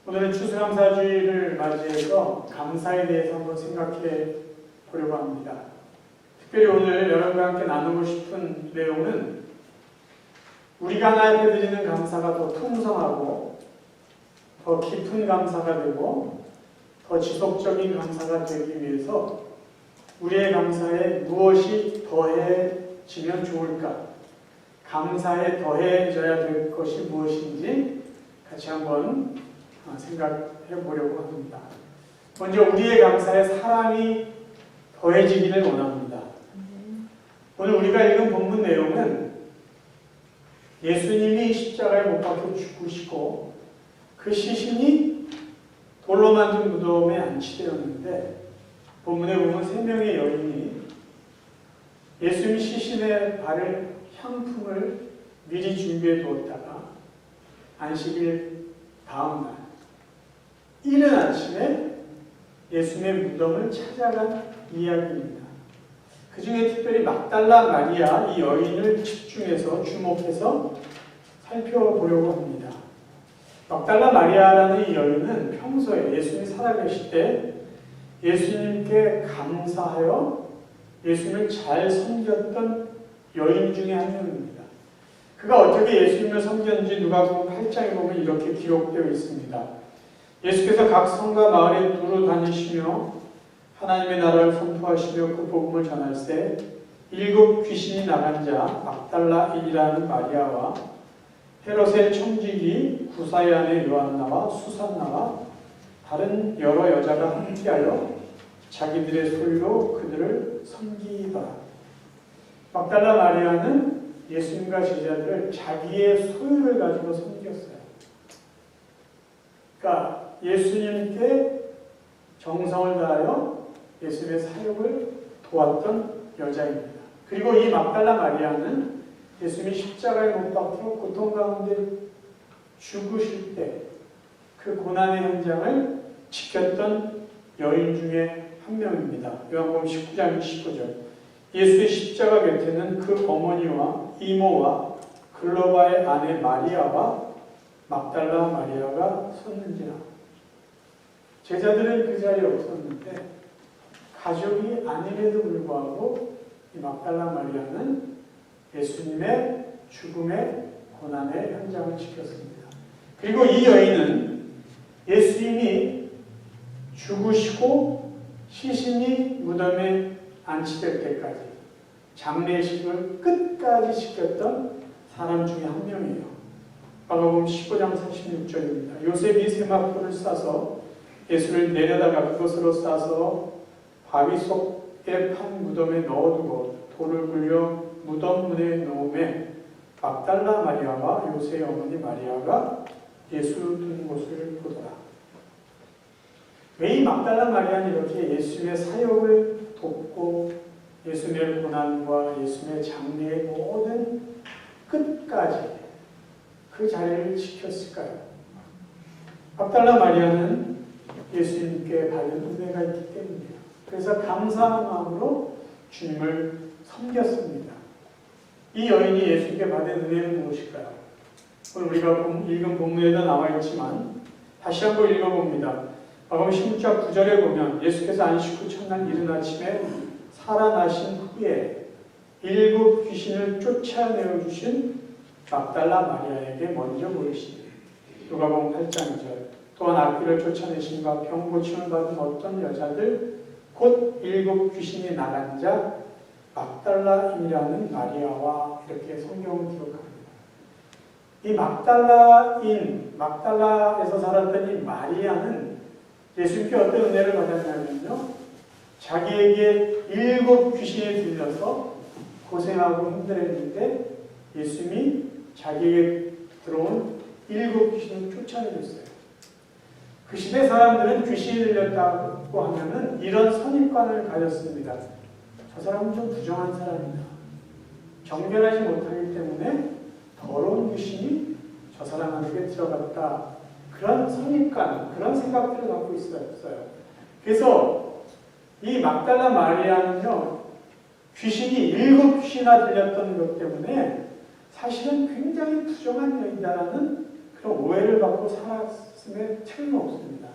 오늘은 추수감사주의를 맞이해서 감사에 대해서 한번 생각해 보려고 합니다. 특별히 오늘 여러분과 함께 나누고 싶은 내용은 우리가 하나님께 드리는 감사가 더 풍성하고 더 깊은 감사가 되고 더 지속적인 감사가 되기 위해서 우리의 감사에 무엇이 더해지면 좋을까? 감사에 더해져야 될 것이 무엇인지 같이 한번 생각해 보려고 합니다. 먼저 우리의 감사에 사랑이 더해지기를 원합니다. 오늘 우리가 읽은 본문 내용은 예수님이 십자가에 못 박혀 죽으시고 그 시신이 돌로 만든 무덤에 안치되었는데 본문에 보면 3명의 여인이 예수님 시신에 바를 향품을 미리 준비해 두었다가 안식일 다음 날 이른 아침에 예수님의 무덤을 찾아간 이야기입니다. 그 중에 특별히 막달라 마리아 이 여인을 집중해서 주목해서 살펴보려고 합니다. 막달라 마리아라는 이 여인은 평소에 예수님이 살아계실 때 예수님께 감사하여 예수님을 잘 섬겼던 여인 중에 한 명입니다. 그가 어떻게 예수님을 섬겼는지 누가복음 8장에 보면 이렇게 기록되어 있습니다. 예수께서 각 성과 마을에 두루 다니시며 하나님의 나라를 선포하시며 그 복음을 전할새 7 귀신이 나간 자 막달라인이라는 마리아와 헤롯의 청지기 구사의 아내 요한나와 수산나와 다른 여러 여자가 함께하여 자기들의 소유로 그들을 섬기더라. 막달라 마리아는 예수님과 제자들을 자기의 소유를 가지고 섬겼어요. 그러니까 예수님께 정성을 다하여 예수님의 사역을 도왔던 여자입니다. 그리고 이 막달라 마리아는 예수님이 십자가에 못 박혀 고통 가운데 죽으실 때 그 고난의 현장을 지켰던 여인 중에 한 명입니다. 요한복음 19장 29절 예수의 십자가 곁에는 그 어머니와 이모와 글로바의 아내 마리아와 막달라 마리아가 섰는지라. 제자들은 그 자리에 없었는데 가족이 아님에도 불구하고 이 막달라 마리아는 예수님의 죽음의 고난의 현장을 지켰습니다. 그리고 이 여인은 예수님이 죽으시고 시신이 무덤에 안치될 때까지 장례식을 끝까지 지켰던 사람 중에 한 명이에요. 마가복음 15장 46절입니다. 요셉이 세마포를 싸서 예수를 내려다가 그것으로 싸서 바위 속에 판 무덤에 넣어두고 돌을 굴려 무덤 문에 놓음에 막달라 마리아와 요셉의 어머니 마리아가 예수 둔 곳을 보더라. 왜 이 막달라 마리아는 이렇게 예수님의 사역을 돕고 예수님의 고난과 예수님의 장례의 모든 끝까지 그 자리를 지켰을까요? 막달라 마리아는 예수님께 받은 은혜가 있기 때문이에요. 그래서 감사한 마음으로 주님을 섬겼습니다. 이 여인이 예수님께 받은 은혜는 무엇일까요? 오늘 우리가 읽은 본문에도 나와 있지만 다시 한번 읽어봅니다. 마가복음 16장 9절에 보면 예수께서 안식 후 첫날 이른 아침에 살아나신 후에 7 귀신을 쫓아내어 주신 막달라 마리아에게 먼저 보이시니 누가복음 8장 2절 또한 악귀를 쫓아내신과 병 고침을 받은 어떤 여자들 곧 7 귀신이 나간 자 막달라인이라는 마리아와 이렇게 성경을 기록합니다. 이 막달라에서 살았던 이 마리아는 예수님께 어떤 은혜를 받았냐면요. 자기에게 7 귀신이 들려서 고생하고 힘들었는데 예수님이 자기에게 들어온 7 귀신을 쫓아내줬어요. 그 시대 사람들은 귀신이 들렸다고 하면은 이런 선입관을 가졌습니다. 저 사람은 좀 부정한 사람이다. 정결하지 못하기 때문에 더러운 귀신이 저 사람에게 들어갔다. 그런 선입관, 그런 생각들을 갖고 있었어요. 그래서 이 막달라 마리아는요, 귀신이 7 귀신이나 들렸던 것 때문에 사실은 굉장히 부정한 여인이다라는 그런 오해를 받고 살았음에 틀림없습니다.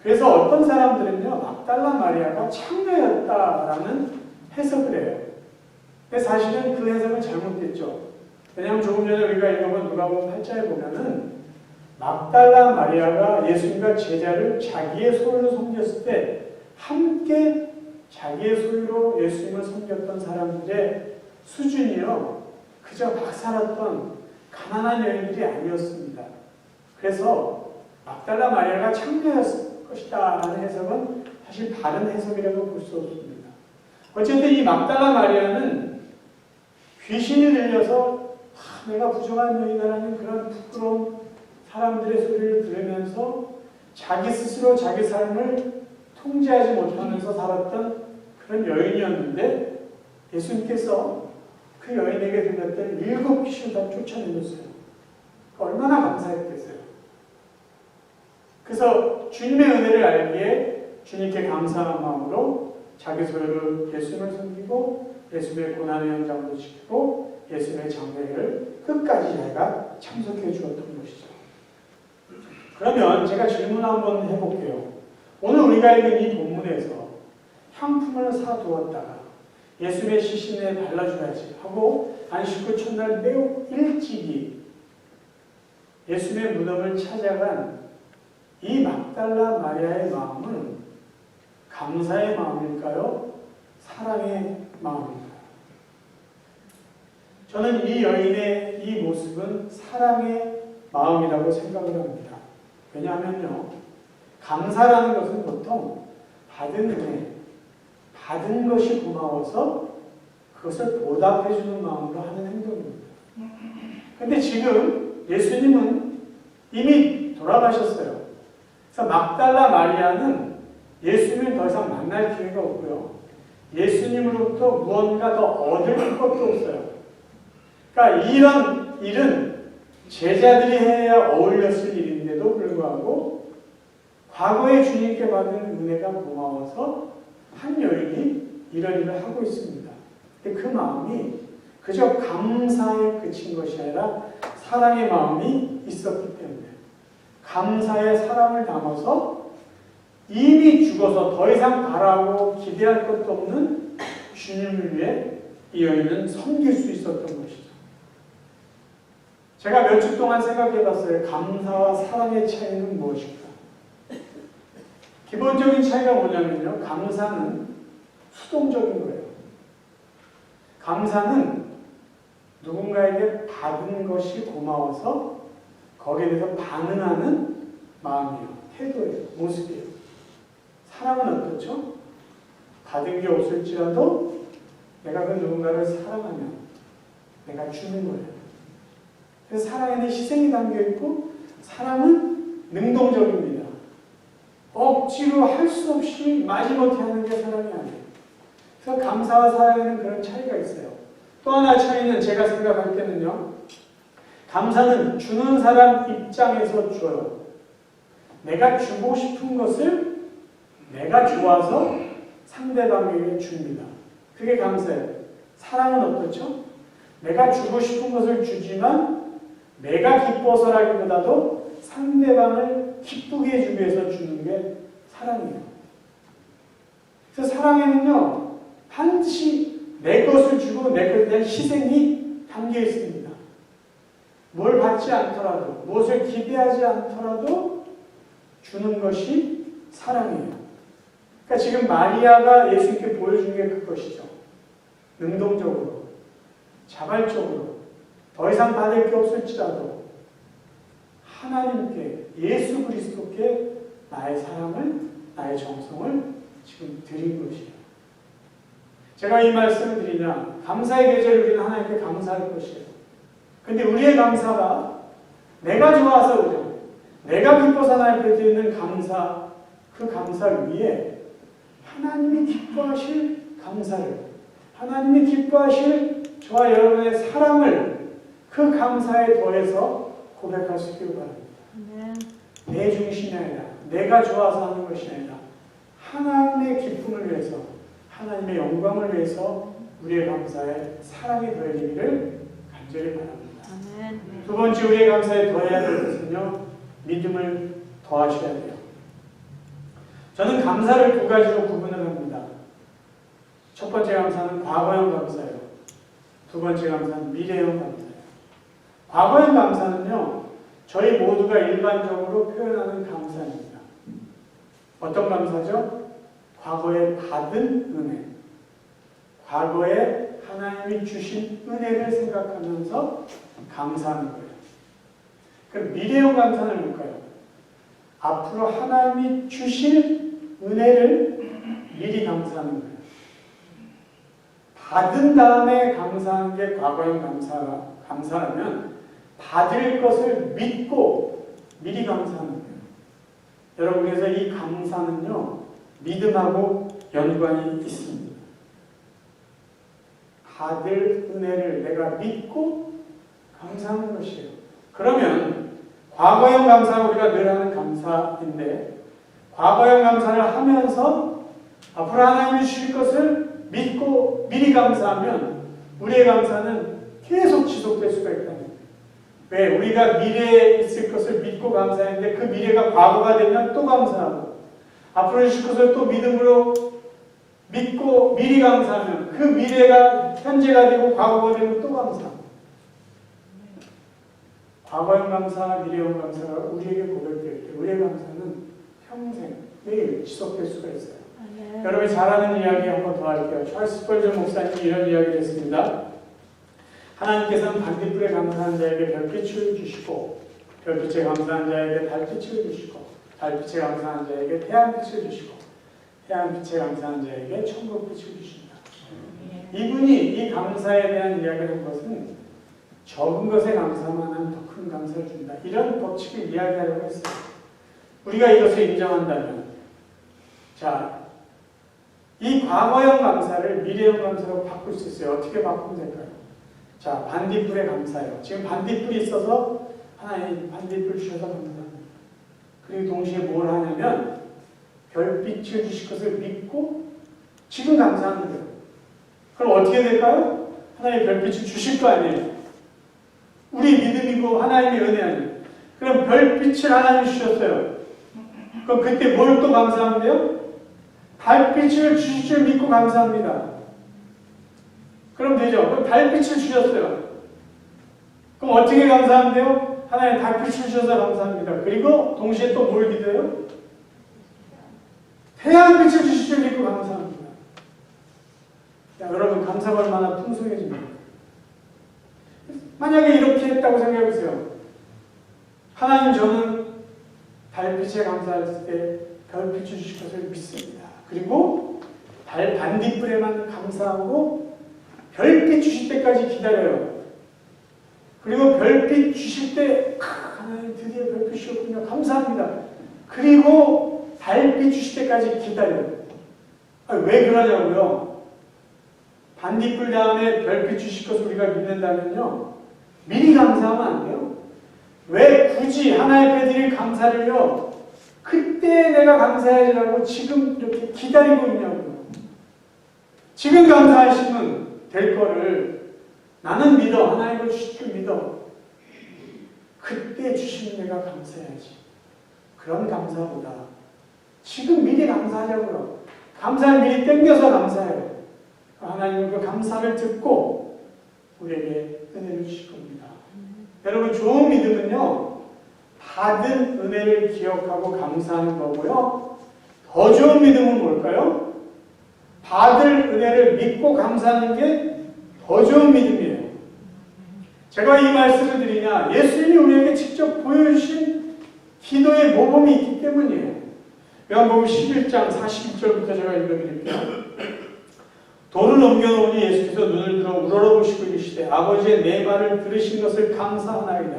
그래서 어떤 사람들은요, 막달라 마리아가 창녀였다라는 해석을 해요. 근데 사실은 그 해석은 잘못됐죠. 왜냐하면 조금 전에 우리가 읽어본 누가복음 8장에 보면은 막달라 마리아가 예수님과 제자를 자기의 소유로 섬겼을 때 함께 자기의 소유로 예수님을 섬겼던 사람들의 수준이요, 그저 막 살았던 가난한 여인들이 아니었습니다. 그래서 막달라 마리아가 창녀였을 것이다 라는 해석은 사실 바른 해석이라고 볼 수 없습니다. 어쨌든 이 막달라 마리아는 귀신이 들려서 내가 부정한 여인이라는 그런 부끄러운 사람들의 소리를 들으면서 자기 스스로 자기 삶을 통제하지 못하면서 살았던 그런 여인이었는데 예수님께서 그 여인에게 들렸던 7 귀신을 다 쫓아내셨어요. 얼마나 감사했겠어요. 그래서 주님의 은혜를 알기에 주님께 감사한 마음으로 자기 소유로 예수님을 섬기고 예수님의 고난의 현장도 지키고 예수님의 장례를 끝까지 자기가 참석해 주었던 것이죠. 그러면 제가 질문 한번 해볼게요. 오늘 우리가 읽은 이 본문에서 향품을 사두었다가 예수님의 시신에 발라줘야지 하고 안식 후 첫날 매우 일찍이 예수님의 무덤을 찾아간 이 막달라 마리아의 마음은 감사의 마음일까요? 사랑의 마음일까요? 저는 이 여인의 이 모습은 사랑의 마음이라고 생각을 합니다. 왜냐하면요, 감사라는 것은 보통 받은 은혜, 받은 것이 고마워서 그것을 보답해주는 마음으로 하는 행동입니다. 그런데 지금 예수님은 이미 돌아가셨어요. 그래서 막달라 마리아는 예수님을 더 이상 만날 기회가 없고요. 예수님으로부터 무언가 더 얻을 것도 없어요. 그러니까 이런 일은 제자들이 해야 어울렸을 일인데도 불구하고 과거에 주님께 받은 은혜가 고마워서 한 여인이 이런 일을 하고 있습니다. 근데 그 마음이 그저 감사에 그친 것이 아니라 사랑의 마음이 있었기 때문에 감사의 사랑을 담아서 이미 죽어서 더 이상 바라고 기대할 것도 없는 주님을 위해 이 여인은 섬길 수 있었던 것이죠. 제가 몇 주 동안 생각해 봤어요. 감사와 사랑의 차이는 무엇일까? 기본적인 차이가 뭐냐면요, 감사는 수동적인 거예요. 감사는 누군가에게 받은 것이 고마워서 거기에 대해서 반응하는 마음이에요. 태도예요. 모습이에요. 사랑은 어떻죠? 받은 게 없을지라도 내가 그 누군가를 사랑하면 내가 주는 거예요. 그래서 사랑에는 희생이 담겨있고 사랑은 능동적입니다. 억지로 할 수 없이 마지못해 하는 게 사랑이 아니에요. 그래서 감사와 사랑에는 그런 차이가 있어요. 또 하나 차이는 제가 생각할 때는요, 감사는 주는 사람 입장에서 줘요. 내가 주고 싶은 것을 내가 좋아서 상대방에게 줍니다. 그게 감사예요. 사랑은 어떻죠? 내가 주고 싶은 것을 주지만 내가 기뻐서라기보다도 상대방을 기쁘게 해주기 위해서 주는 게 사랑이에요. 그래서 사랑에는요, 반드시 내 것을 주고 내 것에 대한 희생이 담겨 있습니다. 뭘 받지 않더라도, 무엇을 기대하지 않더라도 주는 것이 사랑이에요. 그러니까 지금 마리아가 예수님께 보여준 게 그것이죠. 능동적으로, 자발적으로, 더 이상 받을 게 없을지라도 하나님께, 예수 그리스도께 나의 사랑을, 나의 정성을 지금 드린 것이에요. 제가 이 말씀을 드리냐, 감사의 계절을 우리는 하나님께 감사할 것이에요. 근데 우리의 감사가 내가 좋아서 그래요. 내가 기뻐서 하나님께 드리는 감사, 그 감사 위에 하나님이 기뻐하실 감사를, 하나님이 기뻐하실 저와 여러분의 사랑을 그 감사에 더해서 고백할 수 있기를 바랍니다. 내 중심이 아니라, 내가 좋아서 하는 것이 아니라 하나님의 기쁨을 위해서, 하나님의 영광을 위해서 우리의 감사에 사랑이 더해지기를 간절히 바랍니다. 두 번째, 우리의 감사에 더해야 될 것은 위해서는요, 믿음을 더하셔야 돼요. 저는 감사를 두 가지로 구분을 합니다. 첫 번째 감사는 과거형 감사예요. 두 번째 감사는 미래형 감사예요. 과거형 감사는요, 저희 모두가 일반적으로 표현하는 감사입니다. 어떤 감사죠? 과거에 받은 은혜. 과거에 하나님이 주신 은혜를 생각하면서 감사하는 거예요. 그럼 미래형 감사는 뭘까요? 앞으로 하나님이 주실 은혜를 미리 감사하는 거예요. 받은 다음에 감사하는 게 과거형 감사라면 받을 것을 믿고 미리 감사하는 거예요. 여러분, 그래서 이 감사는요, 믿음하고 연관이 있습니다. 받을 은혜를 내가 믿고 감사하는 것이에요. 그러면 과거형 감사는 우리가 늘 하는 감사인데, 과거형 감사를 하면서 앞으로 하나님이 주실 것을 믿고 미리 감사하면 우리의 감사는 계속 지속될 수가 있다는 거예요. 왜? 우리가 미래에 있을 것을 믿고 감사했는데 그 미래가 과거가 되면 또 감사하고, 앞으로 주실 것을 또 믿음으로 믿고 미리 감사하면 그 미래가 현재가 되고 과거가 되면 또 감사하고, 과거형 감사, 미래형 감사가 우리에게 고백될 때 우리의 감사는 평생 매일 지속될 수가 있어요. 네. 여러분이 잘 아는 이야기 한 번 더 할게요. 찰스 스펄전 목사님이 이런 이야기를 했습니다. 하나님께서는 반딧불에 감사한 자에게 별빛을 주시고, 별빛에 감사한 자에게 달빛을 주시고, 달빛에 감사한 자에게 태양빛을 주시고, 태양빛에 감사한 자에게 천국빛을 주신다. 이분이 이 감사에 대한 이야기를 한 것은 적은 것에 감사만 하면 더 큰 감사를 준다, 이런 법칙을 이야기하려고 했어요. 우리가 이것을 인정한다면, 자, 이 과거형 감사를 미래형 감사로 바꿀 수 있어요. 어떻게 바꾸면 될까요? 자, 반딧불에 감사해요. 지금 반딧불이 있어서 하나님 반딧불 주셔서 감사합니다. 그리고 동시에 뭘 하냐면 별빛을 주실 것을 믿고 지금 감사하는 거예요. 그럼 어떻게 될까요? 하나님 별빛을 주실 거 아니에요. 우리 믿음이고 하나님의 은혜 아니에요. 그럼 별빛을 하나님이 주셨어요. 그럼 그때 뭘 또 감사하면 돼요? 달빛을 주실 줄 믿고 감사합니다. 그럼 되죠. 그럼 달빛을 주셨어요. 그럼 어떻게 감사하면 돼요? 하나님 달빛을 주셔서 감사합니다. 그리고 동시에 또 뭘 기도해요? 태양빛을 주실 줄 믿고 감사합니다. 자, 여러분, 감사가 얼마나 풍성해집니까? 만약에 이렇게 했다고 생각해보세요. 하나님, 저는 달빛에 감사했을 때 별빛을 주실 것을 믿습니다. 그리고 달 반딧불에만 감사하고 별빛 주실 때까지 기다려요. 그리고 별빛 주실 때 하나님 드디어 별빛이었군요. 감사합니다. 그리고 달빛 주실 때까지 기다려요. 왜 그러냐고요? 반딧불 다음에 별빛 주실 것을 우리가 믿는다면요, 미리 감사하면 안 돼요. 왜 굳이 하나의 배들이 감사를요, 그때 내가 감사해야지라고 지금 이렇게 기다리고 있냐고요. 지금 감사하시면 될 거를 나는 믿어. 하나님을 주실 줄 믿어. 그때 주신 내가 감사해야지. 그런 감사보다 지금 미리 감사하려고요. 감사를 미리 땡겨서 감사해요. 하나님은 그 감사를 듣고 우리에게 은혜를 주실 겁니다. 여러분, 좋은 믿음은요, 받은 은혜를 기억하고 감사하는 거고요. 더 좋은 믿음은 뭘까요? 받을 은혜를 믿고 감사하는 게 더 좋은 믿음이에요. 제가 이 말씀을 드리냐, 예수님이 우리에게 직접 보여주신 기도의 모범이 있기 때문이에요. 요한복음 11장 41절부터 제가 읽어드릴게요. 돌을 옮겨놓으니 예수께서 눈을 들어 우러러보시고 이르시되 아버지의 내 말을 들으신 것을 감사하나이다.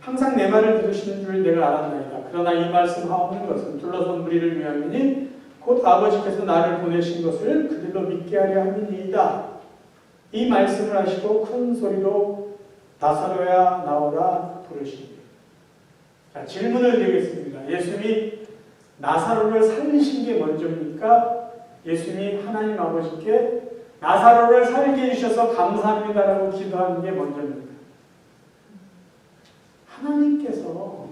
항상 내 말을 들으시는 줄 내가 알았나이다. 그러나 이 말씀 하옵는 것은 둘러선 무리를 위함이니 곧 아버지께서 나를 보내신 것을 그들로 믿게 하려 함이니이다. 이 말씀을 하시고 큰 소리로 나사로야 나오라 부르시니. 자, 질문을 드리겠습니다. 예수님이 나사로를 살리신 게 먼저입니까? 예수님이 하나님 아버지께 나사로를 살게 해주셔서 감사합니다라고 기도하는 게 먼저입니다. 하나님께서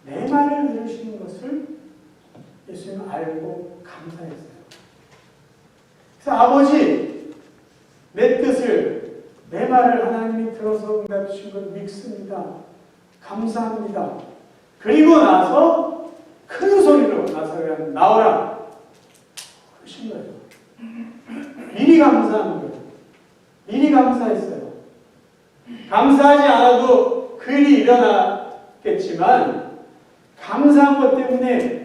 내 말을 들으시는 것을 예수님은 알고 감사했어요. 그래서 아버지, 내 뜻을, 내 말을 하나님이 들어서 응답해 주신 걸 믿습니다. 감사합니다. 그리고 나서 큰 소리로 나사로야 나오라 그러신 거예요. 미리 감사한 거예요. 미리 감사했어요. 감사하지 않아도 그 일이 일어났겠지만 감사한 것 때문에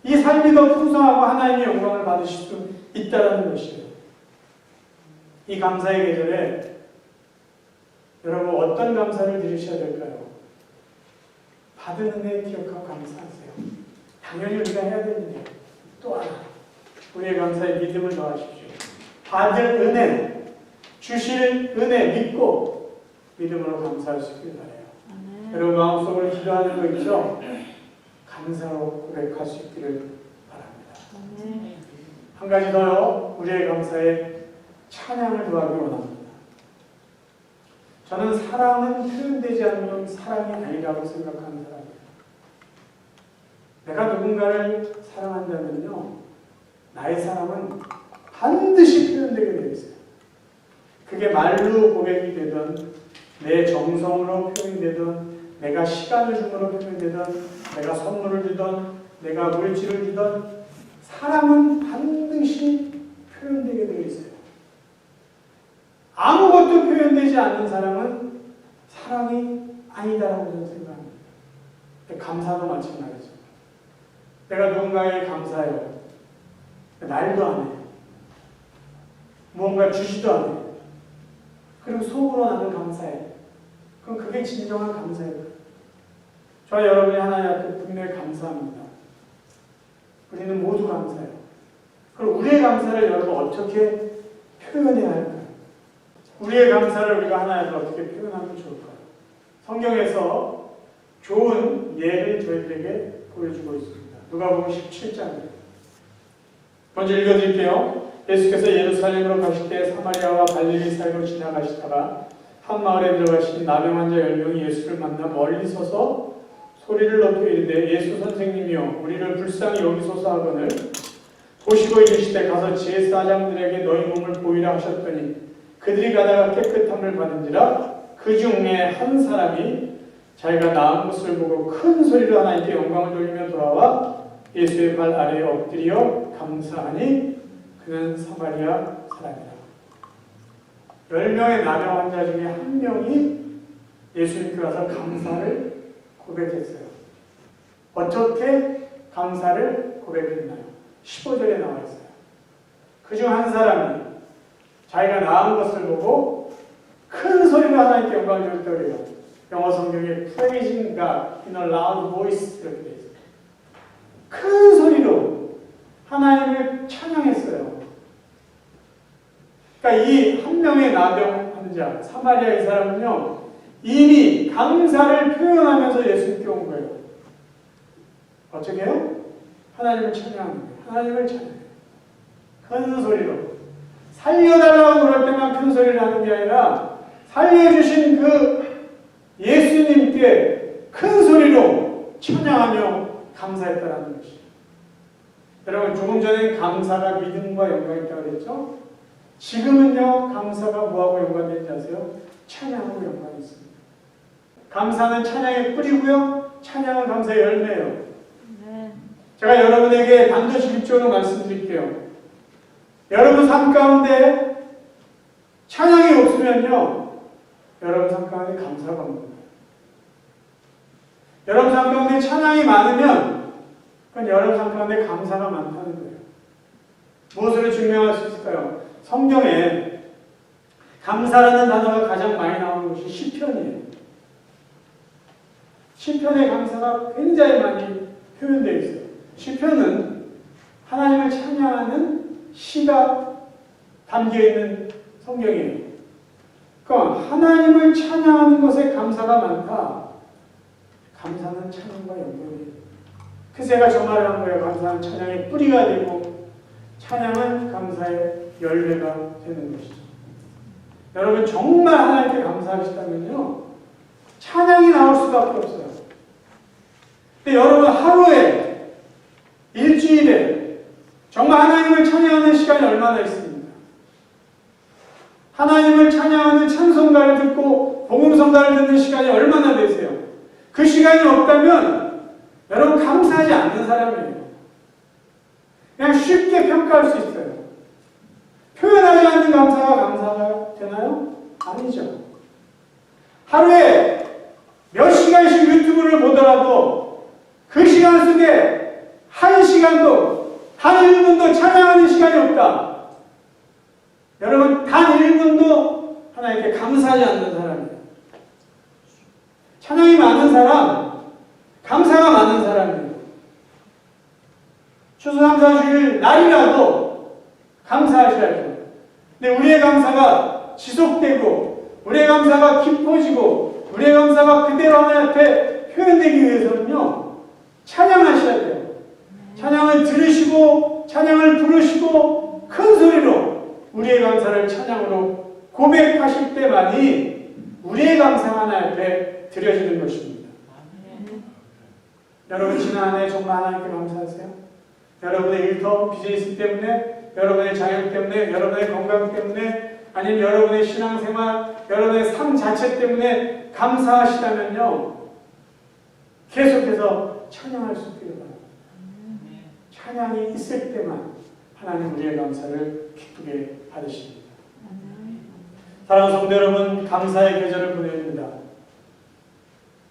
이 삶이 더 풍성하고 하나님의 영광을 받으실 수 있다는 것이에요. 이 감사의 계절에 여러분 어떤 감사를 드리셔야 될까요? 받은 은혜 기억하고 감사하세요. 당연히 우리가 해야 되는데 또 하나 우리의 감사에 믿음을 더하십시오. 받은 은혜, 주실 은혜 믿고 믿음으로 감사할 수 있길 바라요. 여러분 마음속으로 기도하는 거 있죠? 감사로 고백할 수 있기를 바랍니다. 한 가지 더요. 우리의 감사에 찬양을 더하기 원합니다. 저는 사랑은 표현되지 않으면 사랑이 아니라고 생각하는 사람이에요. 내가 누군가를 사랑한다면요, 나의 사랑은 반드시 표현되게 되어 있어요. 그게 말로 고백이 되든, 내 정성으로 표현이 되든, 내가 시간을 줌으로 표현이 되든, 내가 선물을 주든, 내가 물질을 주든, 사랑은 반드시 표현되게 되어 있어요. 아무것도 표현되지 않는 사랑은 사랑이 아니다라고 저는 생각합니다. 감사도 마찬가지죠. 내가 누군가에게 감사해요. 말도 안 해요. 무언가 주지도 않아요. 그리고 속으로 나는 감사해. 그럼 그게 진정한 감사예요. 저와 여러분이 하나님 앞에 분명히 감사합니다. 우리는 모두 감사해요. 그럼 우리의 감사를 여러분 어떻게 표현해야 할까요? 우리의 감사를 우리가 하나님 앞에 어떻게 표현하면 좋을까요? 성경에서 좋은 예를 저희들에게 보여주고 있습니다. 누가복음 17장입니다. 먼저 읽어드릴게요. 예수께서 예루살렘으로 가실 때 사마리아와 갈릴리 사이로 지나가시다가 한 마을에 들어가신 나병 환자 10명이 예수를 만나 멀리 서서 소리를 높여 이르되 예수 선생님이여 우리를 불쌍히 여기소서 하거늘 보시고 이르시되 가서 제사장들에게 너희 몸을 보이라 하셨더니 그들이 가다가 깨끗함을 받은지라 그 중에 한 사람이 자기가 나은 것을 보고 큰 소리로 하나님께 영광을 돌리며 돌아와 예수의 발 아래에 엎드려 감사하니 그는 사마리아 사람이라. 10명의 나병 환자 중에 한 명이 예수님께 와서 감사를 고백했어요. 어떻게 감사를 고백했나요? 15절에 나와 있어요. 그중 한 사람이 자기가 나은 것을 보고 큰 소리로 하나님께 영광을 돌려요. 영어 성경에 praising God in a loud voice 이렇게 되어 있어요. 큰 소리로 하나님을 찬양했어요. 그러니까 이 한 명의 나병 환자 사마리아 이 사람은요 이미 감사를 표현하면서 예수님께 온 거예요. 어떻게 해요? 하나님을 찬양하는 거예요. 하나님을 찬양해요. 큰 소리로. 살려달라고 그럴 때만 큰 소리를 하는 게 아니라 살려주신 그 예수님께 큰 소리로 찬양하며 감사했다는 것이에요. 여러분 조금 전에 감사가 믿음과 영광이 있다고 그랬죠? 지금은요 감사가 뭐하고 연관되는지 아세요? 찬양하고 연관이 있습니다. 감사는 찬양의 뿌리고요 찬양은 감사의 열매예요. 제가 여러분에게 반드시 입적으로 말씀드릴게요. 여러분 삶 가운데 찬양이 없으면요 여러분 삶 가운데 감사가 없는 거예요. 여러분 삶 가운데 찬양이 많으면 그건 여러분 삶 가운데 감사가 많다는 거예요. 무엇으로 증명할 수 있을까요? 성경에 감사라는 단어가 가장 많이 나오는 것이 시편이에요. 시편의 감사가 굉장히 많이 표현되어 있어요. 시편은 하나님을 찬양하는 시가 담겨있는 성경이에요. 그러니까 하나님을 찬양하는 것에 감사가 많다. 감사는 찬양과 연결이에요. 그래서 제가 저 말을 한 거예요. 감사는 찬양의 뿌리가 되고 찬양은 감사의 열매가 되는 것이죠. 여러분 정말 하나님께 감사하시다면요 찬양이 나올 수밖에 없어요. 근데 여러분 하루에, 일주일에 정말 하나님을 찬양하는 시간이 얼마나 있습니까? 하나님을 찬양하는 찬송가를 듣고 복음성가를 듣는 시간이 얼마나 되세요? 그 시간이 없다면 여러분 감사하지 않는 사람이에요. 그냥 쉽게 평가할 수 있어요. 표현하지 않는 감사가 되나요? 아니죠. 하루에 몇 시간씩 유튜브를 보더라도 그 시간 속에 한 시간도, 한 1분도 찬양하는 시간이 없다. 여러분, 단 1분도 하나님께 감사하지 않는 사람이에요. 찬양이 많은 사람, 감사가 많은 사람이에요. 추수감사주일 날이라도 감사하셔야죠. 근데 우리의 감사가 지속되고, 우리의 감사가 깊어지고, 우리의 감사가 그대로 하나님 앞에 표현되기 위해서는요, 찬양하셔야 돼요. 찬양을 들으시고, 찬양을 부르시고, 큰 소리로 우리의 감사를 찬양으로 고백하실 때만이 우리의 감사가 하나님 앞에 드려지는 것입니다. 여러분, 지난 한 해 정말 하나님께 감사하세요? 여러분의 일터, 비즈니스 때문에, 여러분의 자격 때문에, 여러분의 건강 때문에, 아니면 여러분의 신앙생활, 여러분의 삶 자체 때문에 감사하시다면요, 계속해서 찬양할 수 있기를 바랍니다. 찬양이 있을 때만 하나님 우리의 감사를 기쁘게 받으십니다. 사랑하는 성도 여러분, 감사의 계절을 보냅니다.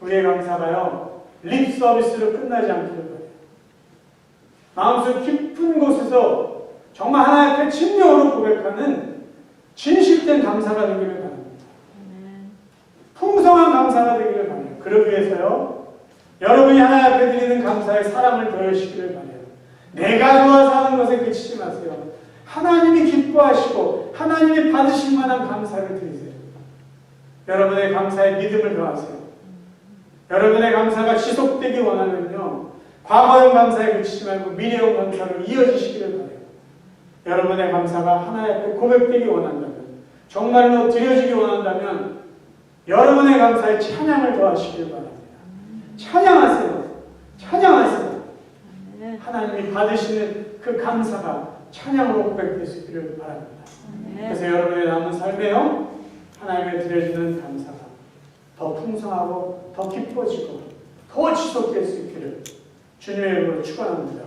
우리의 감사가요, 립 서비스로 끝나지 않기를 바랍니다. 마음속 깊은 곳에서 정말 하나님 앞에 진정으로 고백하는 진실된 감사가 되기를 바랍니다. 풍성한 감사가 되기를 바랍니다. 그러기 위해서요, 여러분이 하나님 앞에 드리는 감사에 사랑을 더하시기를 바라요. 내가 좋아서 하는 것에 그치지 마세요. 하나님이 기뻐하시고 하나님이 받으실 만한 감사를 드리세요. 여러분의 감사에 믿음을 더하세요. 여러분의 감사가 지속되기 원하면요, 과거형 감사에 그치지 말고 미래형 감사로 이어지시기를 바라요. 여러분의 감사가 하나님 앞에 고백되기 원한다면, 정말로 드려지기 원한다면 여러분의 감사에 찬양을 더하시기를 바랍니다. 찬양하세요. 찬양하세요. 하나님이 받으시는 그 감사가 찬양으로 고백되시기를 바랍니다. 그래서 여러분의 남은 삶에요, 하나님의 드려지는 감사가 더 풍성하고 더 기뻐지고 더 지속될 수 있기를 주님의 이름으로 축원합니다.